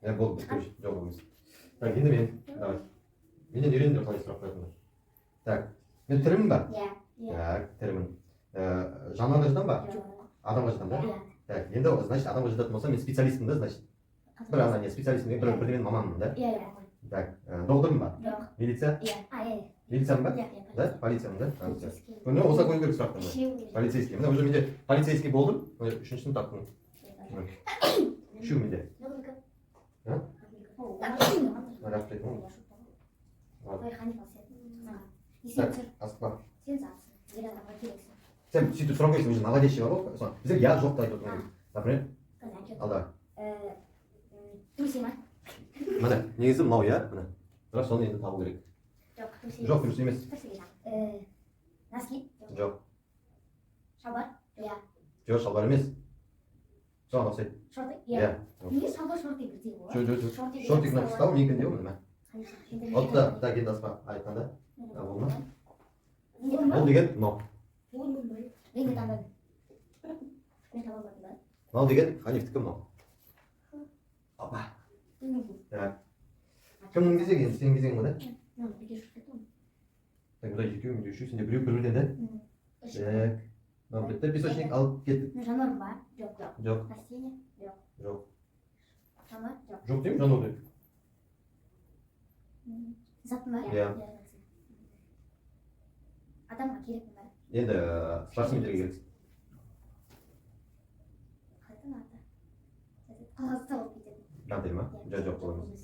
Ya болды, бітті. Жоқ емес. Так, енді мен. Давай. Менен үйрендір қалай сұрақ қоятындар. Так, мен тірімін ба? Иә. Так, тірімін. Жануарға жатамын ба? Жоқ. Адамға жатамын ба? Иә. Так, енді значит адамға жататын болсам мен специалистпін да, значит. Бір ана не специалистпін, бірдемен маманмын да? Иә. Так, доктормын ба? Жоқ. Милиция? Иә. Милициямын ба? Иә. Да? Полициямын да? Міне осылай қою керек сұрақтарды. Үшеу. Полицейский. Міне уже менде полицейский болдым. Үшіншісін таптым. Үшеу менде. А? Рахмет айтамын. Так, асықпа. Сен сөйтіп сұрау керексің, уже наводящий бар ғой. Біздер я жоқ та айтып отырмыз. Например, ал давай. Міне, негізі мынау иә, міне. Бірақ соны енді табу керек. Жоқ, дұрыс емес. Носки? Жоқ. Шалбар? Иә. Жоқ, шалбар емес. Соған ұқсайды. Шорты? Иә. Неге шалбар шорты бірдей ғой? Жоқ. Шортик мына қысқа ғой, менікінде ғой міне. Вот да, так енді аспа айтқанда. Ол ма? Ол деген мынау. Мен де таңдадым. Мен таба алмадым ба? Мынау деген Ханифтікі мынау. Опа. Кімнің кезегі енді сенің кезегің ғой да? Так, бұда екеу, менде үшеу, сенде біреу бірден да? Так. Мынау бітті, песочник алып кеттік. Жануар бар? Жоқ. Жоқ. Растение? Жоқ. Жоқ. Жануар? Жоқ. Жоқ деймін, жануар деп. Зат бар? Иә. Адамға керек бар? Енді спортсмендерге керексің. Қайдан аты? Қағазды алып кетеді. Гантель ма? Жоқ боламыз.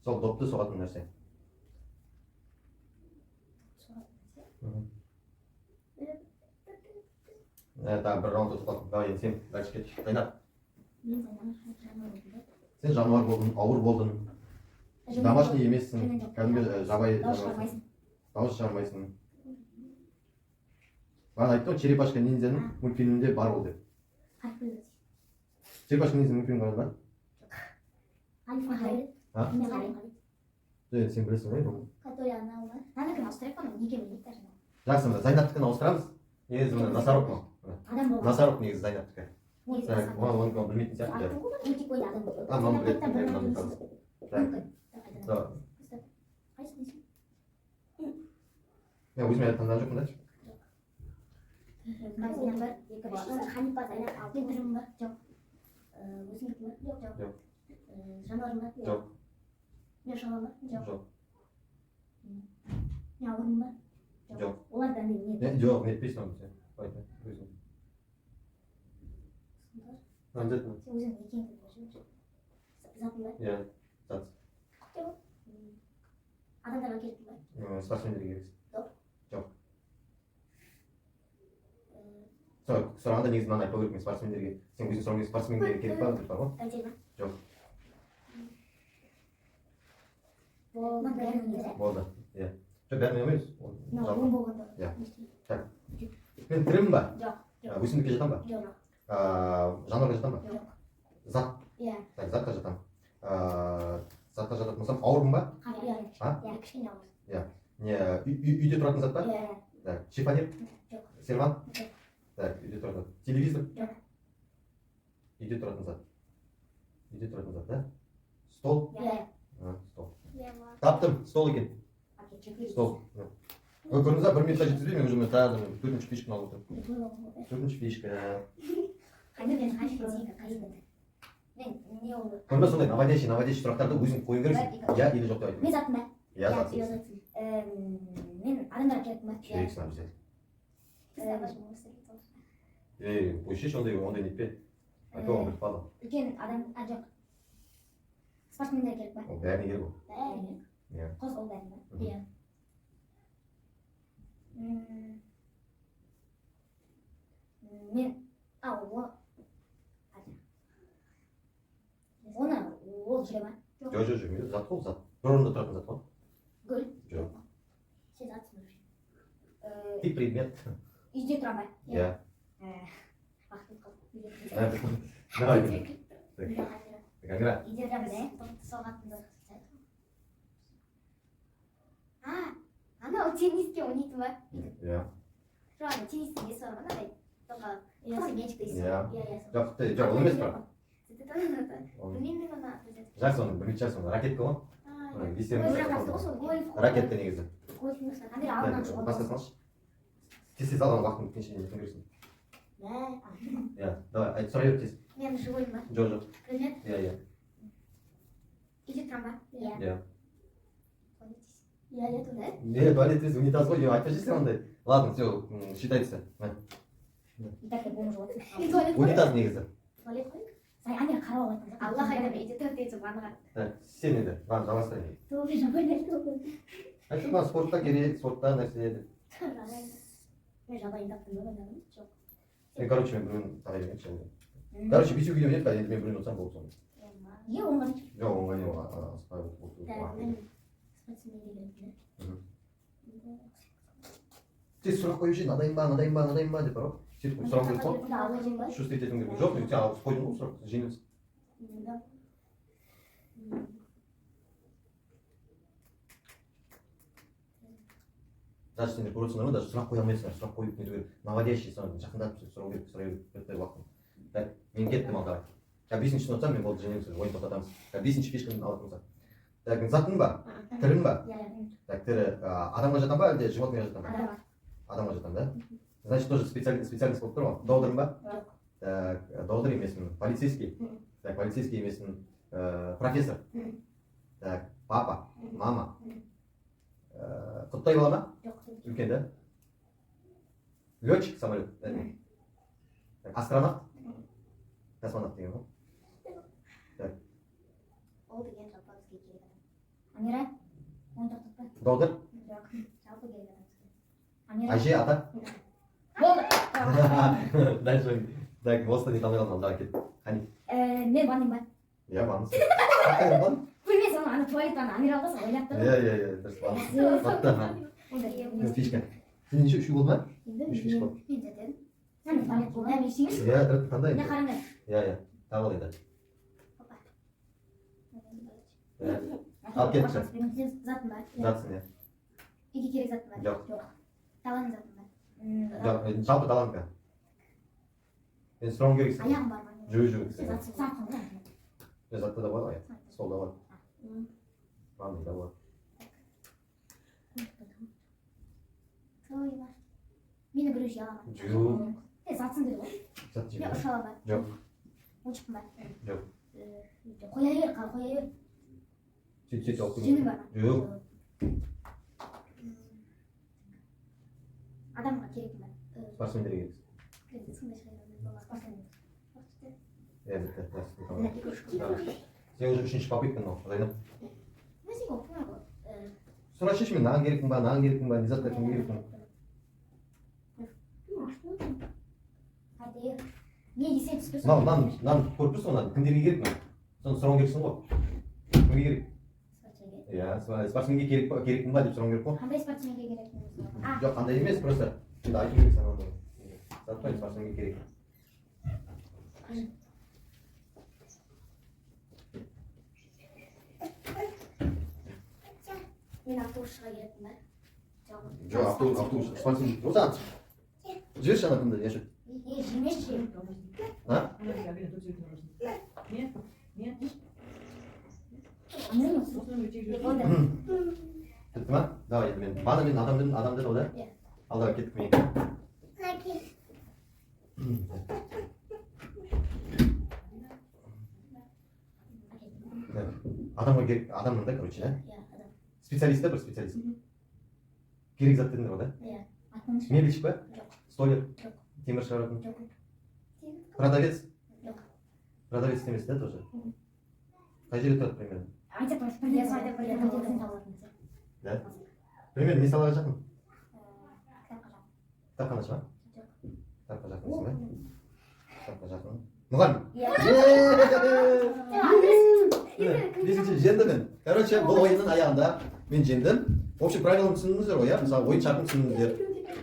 Сол допты соғатын нәрсе. Да, бір раунд ұтып давай енді сен дальше кет. Дайнап. Сен жануар болдың, ауыр болдың. Домашний емессің. Кәдімгі жабайы жануарсың. Дауыс шығармайсың. Маған айтты ғой, черепашка ниндзяның мультфильмінде бар ол деп. Черепашка ниндзяның мультфильмі бар ба? Сен білесің ғой бұл. Жақсы, Зайнаптікін ауыстырамыз. Негізі мына носорог ма? Носорог негізі Зайнаптікі. Оны білмейтін сияқты. Мынаны білетін, мынаны білетін. Мен өзіме айтқандан жоқпын да. Ханипа Зайнап алтын түрім бар? Жоқ. Өзіңдікі бар? Жоқ. Жануарым бар? Жоқ. Мен шалам бар? Жоқ. Мен ауырым бар? Жоқ. Олардан не? Жоқ, нетпейсің оны сен. Айтма, өзің. Обязательно. Сен өзің екеніңді біліп затың бар? Иә, зат. Адамдарға керек бар? Спортсмендерге керексің. Жоқ. Жоқ. Сұрағанда негізі мынаны айтпау керек, мен спортсмендерге. Сен өзің сұраған кезде спортсмендерге керек па деп бар ғой? Әнтел ма? Жоқ. Болды. Болды, иә. Жоқ, бәрін ойнамаймыз. Он болғанда. Иә. Так. Мен тірімін ба? Жоқ. Өсімдікке жатам ба? Жоқ. Жануарға жатам ба? Жоқ. Зат. Иә. Так, затқа жатам. Затқа жататын болсам, ауырмын ба? Иә, кішкене ауыр. Иә. Не, үйде тұратын зат ба? Иә. Так, шифонер? Жоқ. Сервант? Жоқ. Так, үйде тұратын. Телевизор? Жоқ. Үйде тұратын зат. Үйде тұратын зат, да? Стол? Иә. Стол. Таптым, стол екен. Стол. Көрдіңіз ба, 1 минутта жеткізбей, мен уже тағы 4-ші фишканы алып отырмын. 4-ші фишка. Көрді сондай наводящий сұрақтарды өзің қойын керексің. Я или жоқ деп айту. Мен затым ба? Я затсың. Мен адамдарға керек ма? Керексің обязательно. Ой, шеш ондай нетпе. Айтуға біліп қалды. Үлкен адам, жоқ. Спортсмендер керек ба? Ол бәріне керек ол. Бәріне. Қос ол бәріне ба? Иә. Мен, оны ол жүре ма? Жоқ, жүрмейді. Зат қой, зат. Бір орында тұратын зат қой. Гүл? Жоқ. Сен затсың уже. Тип предмет. Үйде тұра ма? Иә. Уақыт қалды. Давай. Камера. Үйде тұрамын, да? Соғатынды. Анау тенниске ойнайтын ба? Иә. 좋아하는 테니스 예스 하나 뭔가 프로 매직도 있어. 야. 예. 저 그때 저 오늘 했어. 재밌는 거나 보자. 잘сон, 물리 잘сон. 라켓 거. Висим. Ракет негізі. Басқасын. Тез алған уақытын кешіне нетін көрсін. Иә, давай, айт сұрай өт тез. Мен живой ма? Жоқ. Привет. Иә. Иди трамба. Иә. Я туда. Не, туалет тез, унитаз ғой, айтпа жесең ондай. Ладно, все, считается. Так я бомжу. Унитаз негізі. Туалет қой. Ани қарау айтқан. Алла хайрам ете төртейсі бағанға. Сен енді, бағын жалғастырайын. Тобы жабай Айтты ма спортта керек, спортта нәрсе еді. Мен жабайын таптым ба ойнадым? Жоқ. Короче, мен біреуін тағайын етші енді. Короче, бесеу видео нет, енді мен біреуін отсам болды сонда. Не оңға? Жоқ, оңға не аспай болды. Мен спортсменге келдім. Тез сұрақ қойып жүрсің, надайын ба деп бар ғой. Сөйтіп сұрақ қойып қой. Что істеп ететін керек? Жоқ, сен алып қойдың ғой сұрақ, жеңілсің. Даже сендер көресіңдер ма, даже сұрақ қоя алмайсыңдар, сұрақ қойып не керек, наводящий жақындатып сұрай беріп уақытын. Так, мен кеттім ал давай. Бесіншісін отсам, мен болды жеңеміз, ойын тоқтатамыз. Бесінші фишканы алатын болса. Так, затың ба? Тірің ба? Так, тірі адамға жатан ба, әлде животныйға жатан ба? Адамға жатан, да? Значит, тоже специальность болып тұр ма? Доғдырың ба? Так, доғдыр емесің, полицейский. Так, полицейский емесің, профессор. Так, папа, мама. Құттай бала ма? Үлкен, да? Летчик самолет? Астронавт? Космонавт деген ғой? Так. Ол деген жалпы бізге керек адам. Амира? Оны тоқтатпа. Доғдыр? Жоқ, жалпы керек адам бізге. Әже, ата? Болды! Дальше. Так, осыны не алмай қалдым, давай кет. Қане? Мен баным ба? Иә, баныз. Қақайын бан? Білмейсің, ана туалеттан Амира алғансың, ойлап тұр. Иә, дұрыс баныз. Батты, фишка. Сен неше үші болды ма? Үш фиш болды. Мен жетедім. Сәні туалет болды, әмі ішіңіз? Иә, тұрып қандай? Не қараңдар? Иә, тағы ол енді. Опа. Ал кетші. Сен затын ба? Жатсың, иә. Үйге керек затын ба? Жоқ. Таланың затын ба? Жоқ, жалпы талантқа. Мен сұрауым керексің. Аяғым бар ма? Жүр. Затын ба? Затта да бар, столда бар. Ванный да бар. Той бар. Мені біреу жей ала ма? Жоқ. Затсың деді ғой? Зат жей Мен ма? ұша ала ма? Жоқ. Ойыншықпын ба? Жоқ. Қоя бер, қоя бер. Сөйт алып келу. Жеңіл бар ма? Жоқ. Адамға керек ма? Спортсмендерге керек. Сондай шығай спортсмен. Иә, бітті. Сен уже үшінші попыткаң ол, Зайнап. Мәсең ол, қоя ғой. Сұрақ шешімен, наған керекпін ба, не заттар кім керекпін? Не десең түспесің? Нан көріп тұрсың онан, кімдерге керекпін? Соны сұрауың керексің ғой. Кімге керек? Спортсменге. Иә, спортсменге керекпін ба деп сұрауың керек қой. Қандай спортсменге керек? Жоқ, қандай емес, просто енді айту керек саған ондай. Затпай спортсменге керек. Мен автобусшыға келетін ба? Жоқ, автобус, спортсмен. Осыған, жіберші ана кімді, еші. Жемешші. А? Бітті ма? Давай, енді мен баны мен адам деді ғой, да? Ал давай, кеттік мен. Адамға керек, адамның да, короче, да? Специалист да, бір специалист. Керек зат дедіңдер ғой, да? Мебельщик ба? Столер? Темір шығаратын? Продавец? Продавец емес, да, тоже? Қай жерде тұрады, примерно? Да? Примерно, не салаға жақын? Кітапханашы ма? Кітапқа жақынсың ба? Кітапқа жақын. Мұғалім? Бесінші, жеңді мен. Короче, бұл ойынның аяғында мен жеңдім. В общем, правиланы түсіндіңіздер ғой, иә? Мысалы, ойын шартын түсіндіңіздер.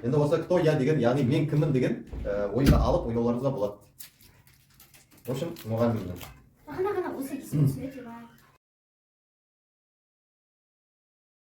Енді осы кто я деген, яғни мен кіммін деген ойынға алып ойлауларыңызға болады. В общем, мұғаліммін. Ғана осы кісі түсінеді ба?